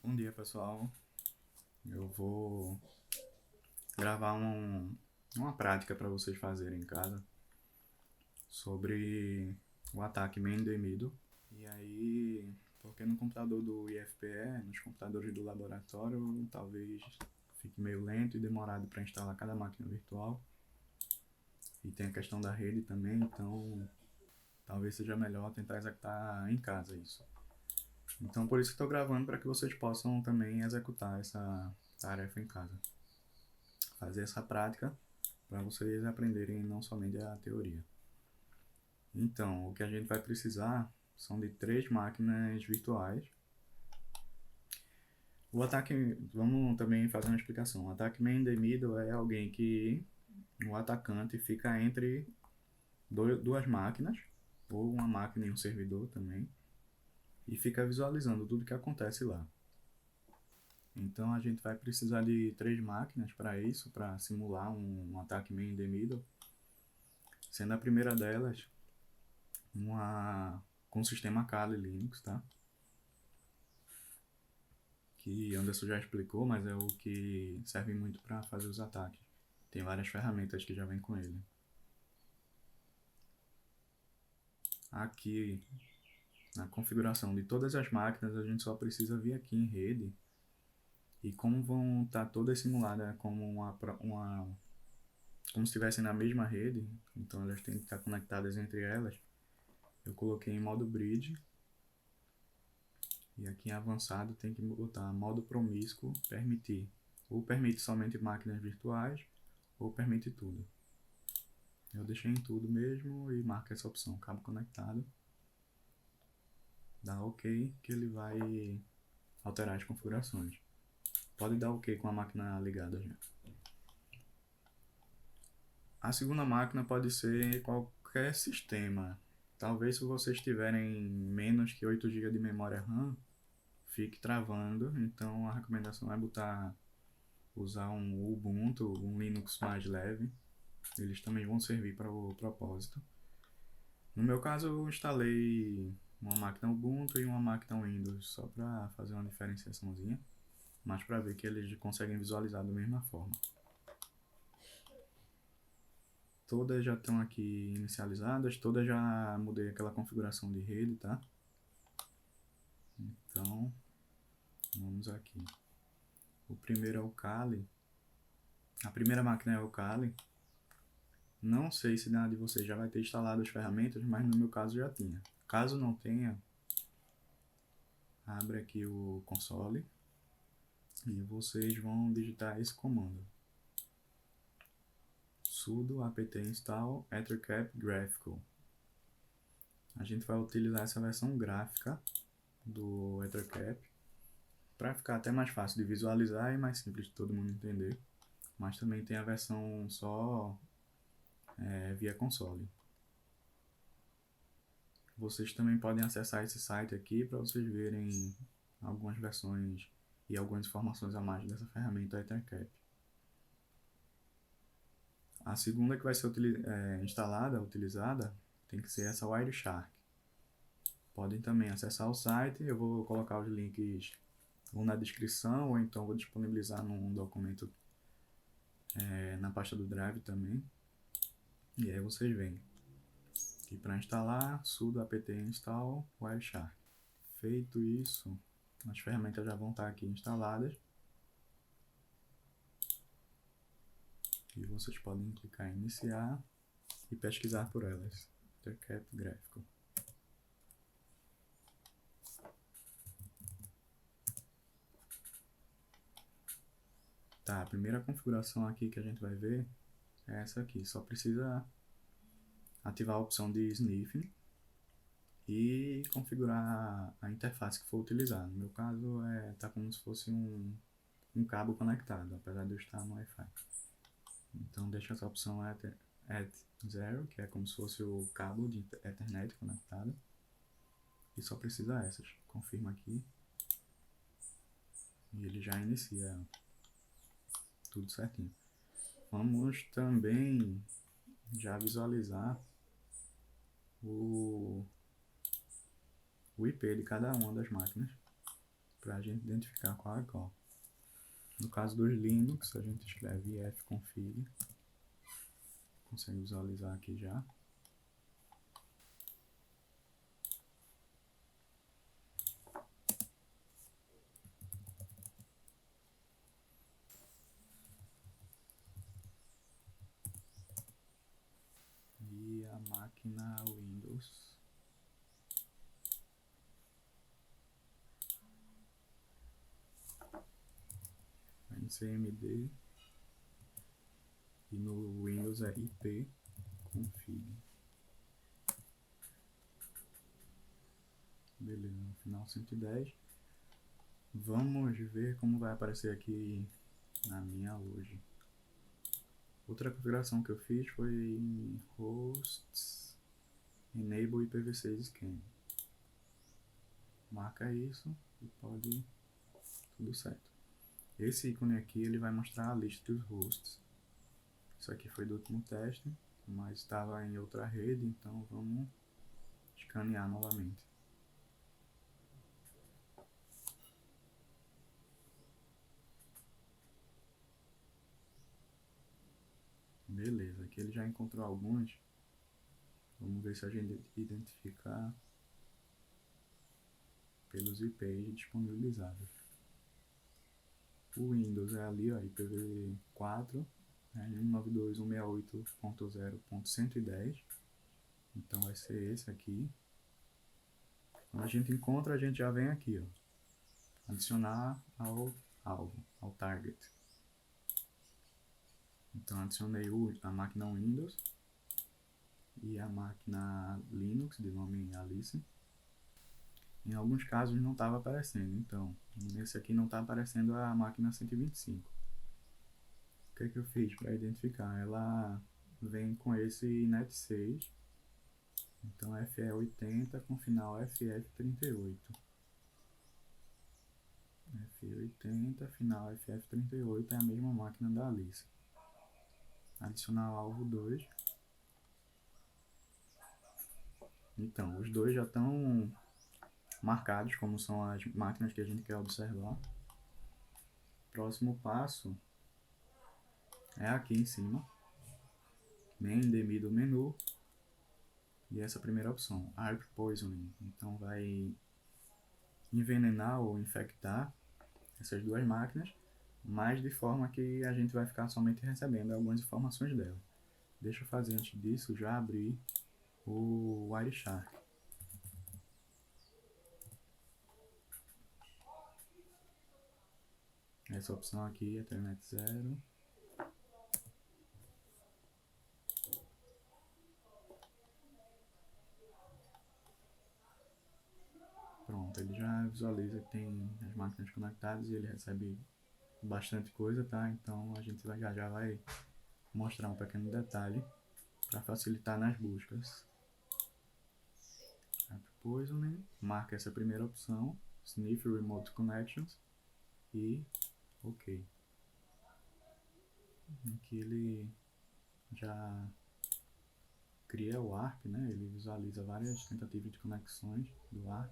Bom dia, pessoal. Eu vou gravar uma prática para vocês fazerem em casa sobre o ataque Man in the Middle. E aí, porque no computador do IFPE, nos computadores do laboratório, talvez fique meio lento e demorado para instalar cada máquina virtual. E tem a questão da rede também, então talvez seja melhor tentar executar em casa isso. Então por isso que estou gravando, para que vocês possam também executar essa tarefa em casa. Fazer essa prática para vocês aprenderem não somente a teoria. Então, o que a gente vai precisar são de 3 máquinas virtuais. O ataque, vamos também fazer uma explicação. O ataque man in the middle é alguém que o atacante fica entre duas máquinas, ou uma máquina e um servidor também, e fica visualizando tudo que acontece lá. Então a gente vai precisar de 3 máquinas para isso, para simular um ataque man in the middle, sendo a primeira delas com o sistema Kali Linux, tá? Que Anderson já explicou, mas é o que serve muito para fazer os ataques. Tem várias ferramentas que já vem com ele. Aqui, na configuração de todas as máquinas, a gente só precisa vir aqui em rede. E como vão estar todas simuladas como se estivessem na mesma rede, então elas têm que estar conectadas entre elas, eu coloquei em modo bridge. E aqui em avançado tem que botar modo promíscuo, permitir. Ou permite somente máquinas virtuais, ou permite tudo. Eu deixei em tudo mesmo e marco essa opção, cabo conectado. Dá OK que ele vai alterar as configurações. Pode dar OK com a máquina ligada já. A segunda máquina pode ser qualquer sistema. Talvez se vocês tiverem menos que 8 GB de memória RAM, fique travando. Então a recomendação é usar um Ubuntu, um Linux mais leve. Eles também vão servir para o propósito. No meu caso, eu instalei uma máquina Ubuntu e uma máquina Windows, só para fazer uma diferenciaçãozinha, mas para ver que eles conseguem visualizar da mesma forma. Todas já estão aqui inicializadas, todas já mudei aquela configuração de rede, tá? Então, vamos aqui. O primeiro é o Kali. A primeira máquina é o Kali. Não sei se na de vocês já vai ter instalado as ferramentas, mas no meu caso já tinha. Caso não tenha, abre aqui o console e vocês vão digitar esse comando: sudo apt install ethercap graphical. A gente vai utilizar essa versão gráfica do ethercap para ficar até mais fácil de visualizar e mais simples de todo mundo entender. Mas também tem a versão só via console. Vocês também podem acessar esse site aqui para vocês verem algumas versões e algumas informações a mais dessa ferramenta EtherCap. A segunda que vai ser utilizada, tem que ser essa Wireshark. Podem também acessar o site, eu vou colocar os links ou na descrição, ou então vou disponibilizar num documento na pasta do Drive também. E aí vocês veem. E para instalar, sudo apt install Wireshark. Feito isso, as ferramentas já vão estar aqui instaladas. E vocês podem clicar em iniciar e pesquisar por elas. EtherCap Graphical. Tá, a primeira configuração aqui que a gente vai ver é essa aqui. Só precisa ativar a opção de sniffing e configurar a interface que for utilizar. No meu caso, tá como se fosse um cabo conectado, apesar de eu estar no Wi-Fi. Então deixa essa opção at 0, que é como se fosse o cabo de Ethernet conectado. E só precisa essas. Confirma aqui. E ele já inicia tudo certinho. Vamos também já visualizar o IP de cada uma das máquinas. para a gente identificar qual é qual. No caso dos Linux, a gente escreve ifconfig, consegue visualizar aqui já. E a máquina Windows. Vai no CMD e no Windows é ipconfig. Beleza, no final 110. Vamos ver como vai aparecer aqui na minha hoje. Outra configuração que eu fiz foi em hosts enable IPv6 scan. Marca isso e pode tudo certo. Esse ícone aqui ele vai mostrar a lista dos hosts. Isso aqui foi do último teste, mas estava em outra rede, então vamos escanear novamente. Beleza, aqui ele já encontrou alguns. Vamos ver se a gente identificar pelos IPs disponibilizados. O Windows é ali, ó, IPv4, 192.168.0.110. Então vai ser esse aqui. Quando a gente encontra, a gente já vem aqui, ó, adicionar ao alvo, ao target. Então adicionei a máquina Windows e a máquina Linux, de nome Alice. Em alguns casos não estava aparecendo, então nesse aqui não está aparecendo a máquina 125. O que eu fiz para identificar? Ela vem com esse NET6, então FE80 com final FF38. F80, final FF38 é a mesma máquina da Alice. Adicionar o alvo 2. Então, os dois já estão marcados como são as máquinas que a gente quer observar. Próximo passo é aqui em cima, main the middle menu, e essa primeira opção, Arc Poisoning. Então vai envenenar ou infectar essas duas máquinas, mas de forma que a gente vai ficar somente recebendo algumas informações dela. Deixa eu fazer antes disso, já abrir o Wireshark. Essa opção aqui é Telnet 0. Pronto, ele já visualiza que tem as máquinas conectadas e ele recebe bastante coisa, tá? Então a gente já vai mostrar um pequeno detalhe para facilitar nas buscas. Poisoning, marca essa primeira opção, Sniff Remote Connections e OK. Aqui ele já cria o ARP, né? Ele visualiza várias tentativas de conexões do ARP.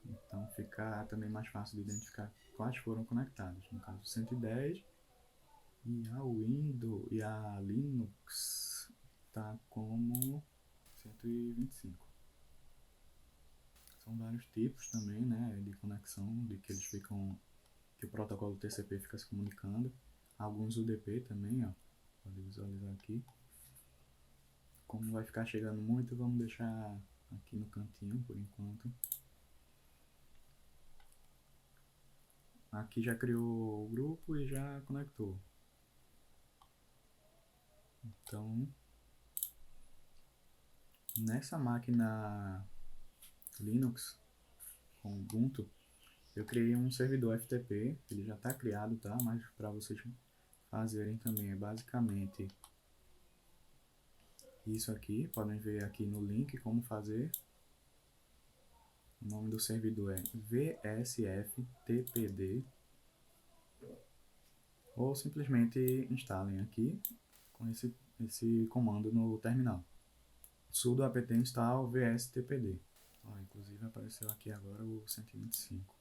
Então fica também mais fácil de identificar quais foram conectados. No caso 110 e a Windows e a Linux tá como 125. São vários tipos também, né, de conexão, de que eles ficam, que o protocolo TCP fica se comunicando. Alguns UDP também, ó, pode visualizar aqui. Como vai ficar chegando muito, vamos deixar aqui no cantinho por enquanto. Aqui já criou o grupo e já conectou. Então, nessa máquina Linux com Ubuntu, eu criei um servidor FTP, ele já está criado, tá? Mas para vocês fazerem também é basicamente isso aqui. Podem ver aqui no link como fazer. O nome do servidor é VSFTPD, ou simplesmente instalem aqui com esse comando no terminal: sudo apt install vstpd. Ó, inclusive apareceu aqui agora o 125,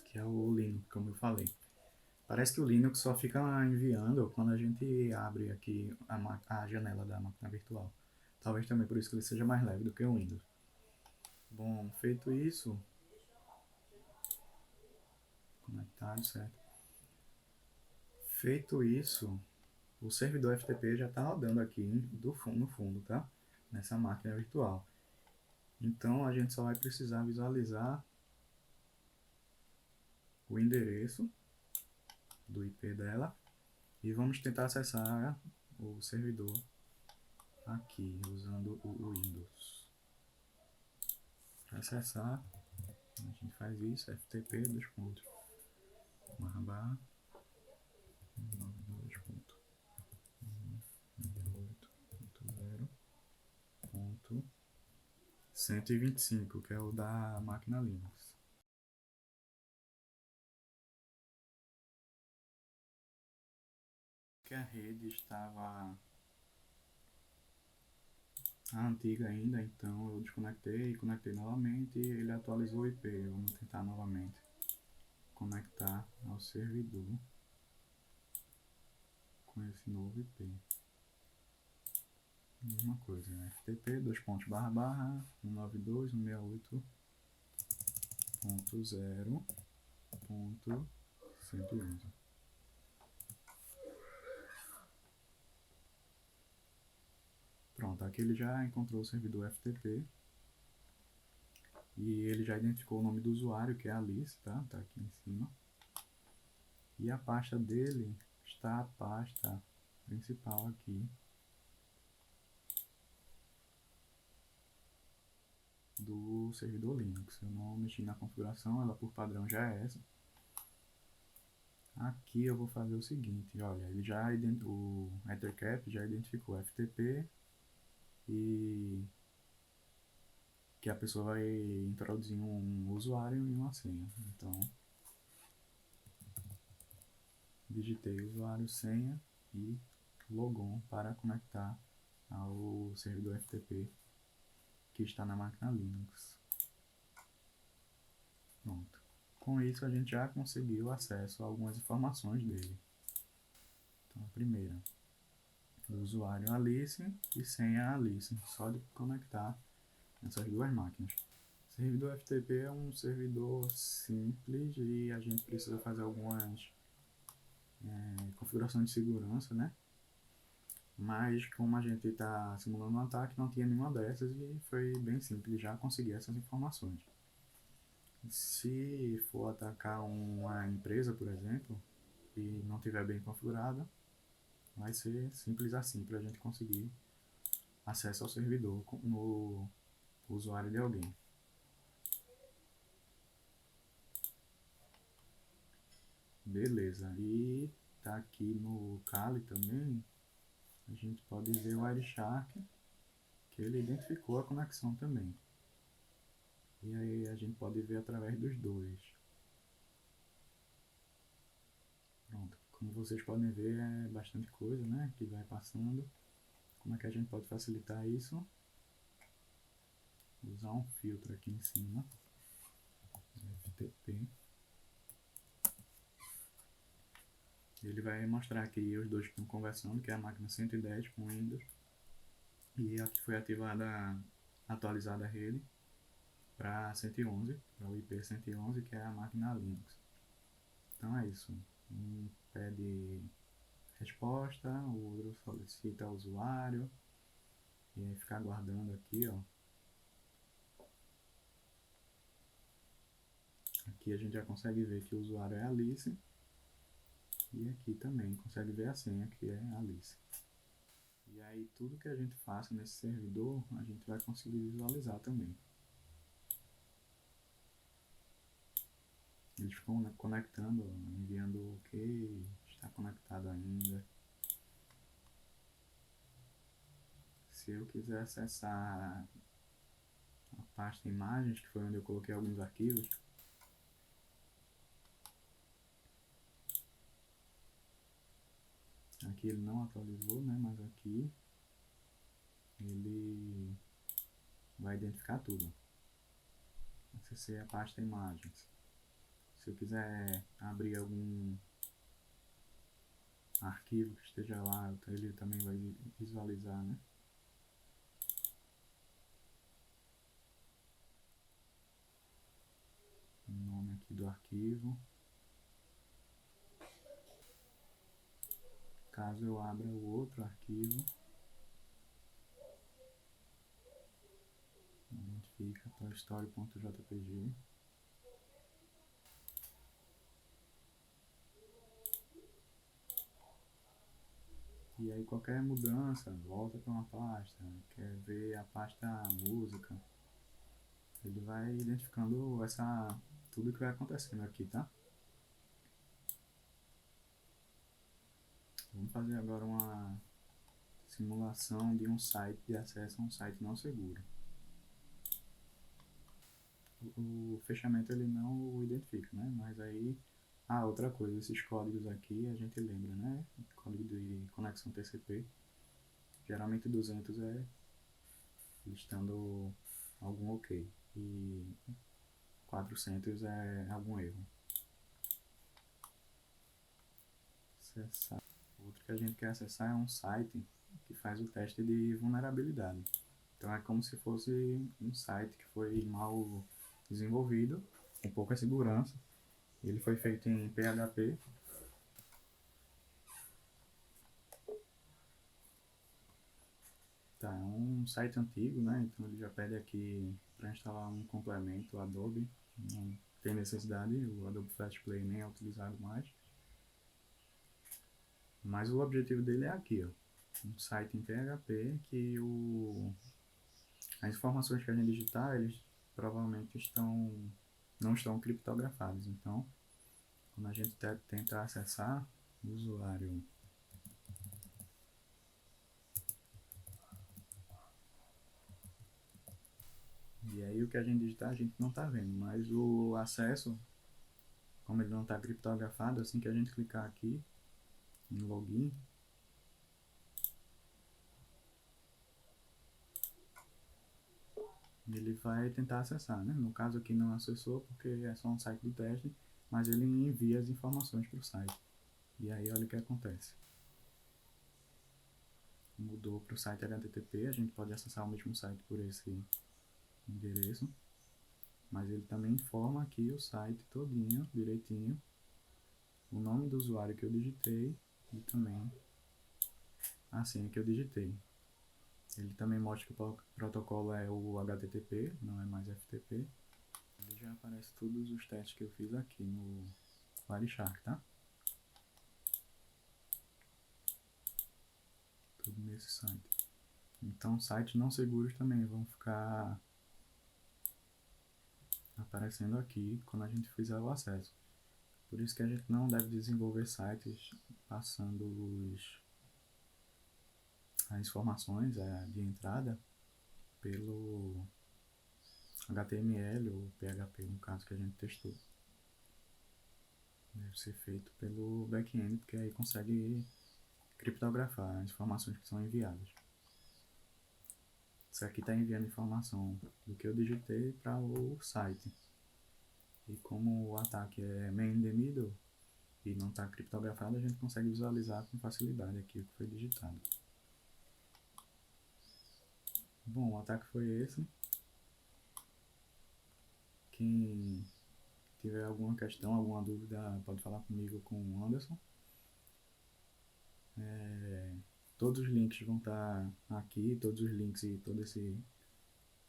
que é o Linux, como eu falei. Parece que o Linux só fica enviando quando a gente abre aqui a janela da máquina virtual. Talvez também por isso que ele seja mais leve do que o Windows. Bom, feito isso, conectado, certo? Feito isso, o servidor FTP já está rodando aqui no fundo, tá? Nessa máquina virtual. Então a gente só vai precisar visualizar o endereço do IP dela e vamos tentar acessar o servidor aqui usando o Windows. Para acessar, a gente faz isso, FTP, dois pontos, barra barra, 92.168.0.125, que é o da máquina Linux. Que a rede estava antiga ainda, então eu desconectei e conectei novamente e ele atualizou o IP. Vamos tentar novamente conectar ao servidor com esse novo IP. Mesma coisa, né? FTP, dois pontos, barra barra, 192.168.0.111. Pronto, aqui ele já encontrou o servidor FTP e ele já identificou o nome do usuário, que é Alice, tá? Tá aqui em cima. E a pasta dele está a pasta principal aqui do servidor Linux. Eu não mexi na configuração, ela por padrão já é essa. Aqui eu vou fazer o seguinte, olha, ele já o Ethercap já identificou FTP e que a pessoa vai introduzir um usuário e uma senha. Então, digitei usuário, senha e logon para conectar ao servidor FTP que está na máquina Linux. Pronto. Com isso a gente já conseguiu acesso a algumas informações dele. Então, a primeira, o usuário Alice e senha Alice, só de conectar essas duas máquinas. O servidor FTP é um servidor simples e a gente precisa fazer algumas configurações de segurança, né? Mas como a gente está simulando um ataque, não tinha nenhuma dessas e foi bem simples já conseguir essas informações. Se for atacar uma empresa, por exemplo, e não tiver bem configurada, vai ser simples assim para a gente conseguir acesso ao servidor no usuário de alguém. Beleza, e tá aqui no Kali também, a gente pode ver o Wireshark, que ele identificou a conexão também. E aí a gente pode ver através dos dois. Pronto, como vocês podem ver é bastante coisa, né, que vai passando. Como é que a gente pode facilitar isso? Usar um filtro aqui em cima, FTP. Ele vai mostrar aqui os dois que estão conversando, que é a máquina 110 com Windows e a que foi atualizada a rede para 111, para o IP 111, que é a máquina Linux. Então é isso. Um pede resposta, o outro solicita o usuário e aí fica aguardando aqui, ó. Aqui a gente já consegue ver que o usuário é Alice e aqui também consegue ver a senha, que é Alice. E aí tudo que a gente faça nesse servidor, a gente vai conseguir visualizar também. Eles ficam conectando, enviando o OK, está conectado ainda. Se eu quiser acessar a pasta imagens, que foi onde eu coloquei alguns arquivos, aqui ele não atualizou, né, mas aqui ele vai identificar tudo. Acessei a pasta imagens. Se eu quiser abrir algum arquivo que esteja lá, ele também vai visualizar, né? O nome aqui do arquivo. Caso eu abra o outro arquivo, identifica toystory.jpg. E aí qualquer mudança, volta para uma pasta, quer ver a pasta música, ele vai identificando tudo que vai acontecendo aqui, tá? Vamos fazer agora uma simulação de um site, de acesso a um site não seguro. O fechamento ele não o identifica, né? Mas aí, outra coisa, esses códigos aqui a gente lembra, né? Código de conexão TCP, geralmente 200 é listando algum ok e 400 é algum erro. Acessar. Outro que a gente quer acessar é um site que faz o teste de vulnerabilidade. Então é como se fosse um site que foi mal desenvolvido, com pouca segurança. Ele foi feito em PHP. Tá, é um site antigo, né? Então ele já pede aqui para instalar um complemento Adobe. Não tem necessidade, o Adobe Flash Player nem é utilizado mais. Mas o objetivo dele é aqui, ó. Um site em PHP que as informações que a gente digitar, eles provavelmente não estão criptografadas. Então, quando a gente tenta acessar o usuário e aí o que a gente digitar a gente não está vendo, mas o acesso, como ele não está criptografado, assim que a gente clicar aqui em login, ele vai tentar acessar, né? No caso aqui não acessou porque é só um site de teste, mas ele envia as informações para o site. E aí olha o que acontece. Mudou para o site HTTP, a gente pode acessar o mesmo site por esse endereço, mas ele também informa aqui o site todinho, direitinho, o nome do usuário que eu digitei e também a senha que eu digitei. Ele também mostra que o protocolo é o HTTP, não é mais FTP. Ele já aparece todos os testes que eu fiz aqui no Wireshark, tá? Tudo nesse site. Então, sites não seguros também vão ficar aparecendo aqui quando a gente fizer o acesso. Por isso que a gente não deve desenvolver sites passando as informações de entrada pelo HTML ou PHP, no caso que a gente testou. Deve ser feito pelo back-end, porque aí consegue criptografar as informações que são enviadas. Isso aqui está enviando informação do que eu digitei para o site. E como o ataque é main in the middle e não está criptografado, a gente consegue visualizar com facilidade aqui o que foi digitado. Bom, o ataque foi esse. Quem tiver alguma questão, alguma dúvida, pode falar comigo ou com o Anderson. Todos os links vão estar aqui, todos os links e todo esse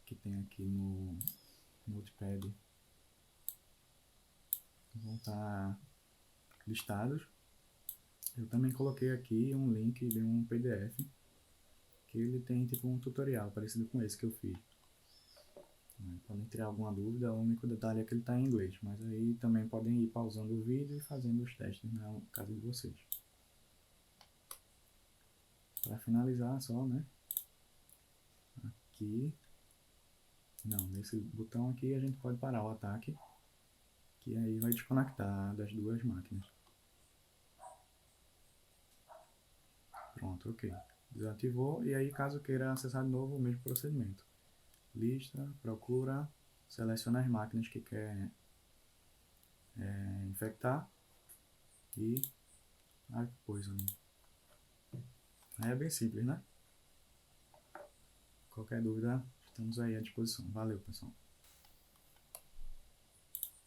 que tem aqui no Notepad vão estar listados. Eu também coloquei aqui um link de um PDF que ele tem tipo um tutorial parecido com esse que eu fiz. Podem ter alguma dúvida, o único detalhe é que ele está em inglês, mas aí também podem ir pausando o vídeo e fazendo os testes na casa de vocês. Para finalizar só, né? Aqui, não, nesse botão aqui a gente pode parar o ataque, que aí vai desconectar das duas máquinas. Pronto, ok. Desativou e aí caso queira acessar de novo o mesmo procedimento. lista, procura, seleciona as máquinas que quer infectar e poison. Aí é bem simples, né? Qualquer dúvida, estamos aí à disposição. Valeu, pessoal.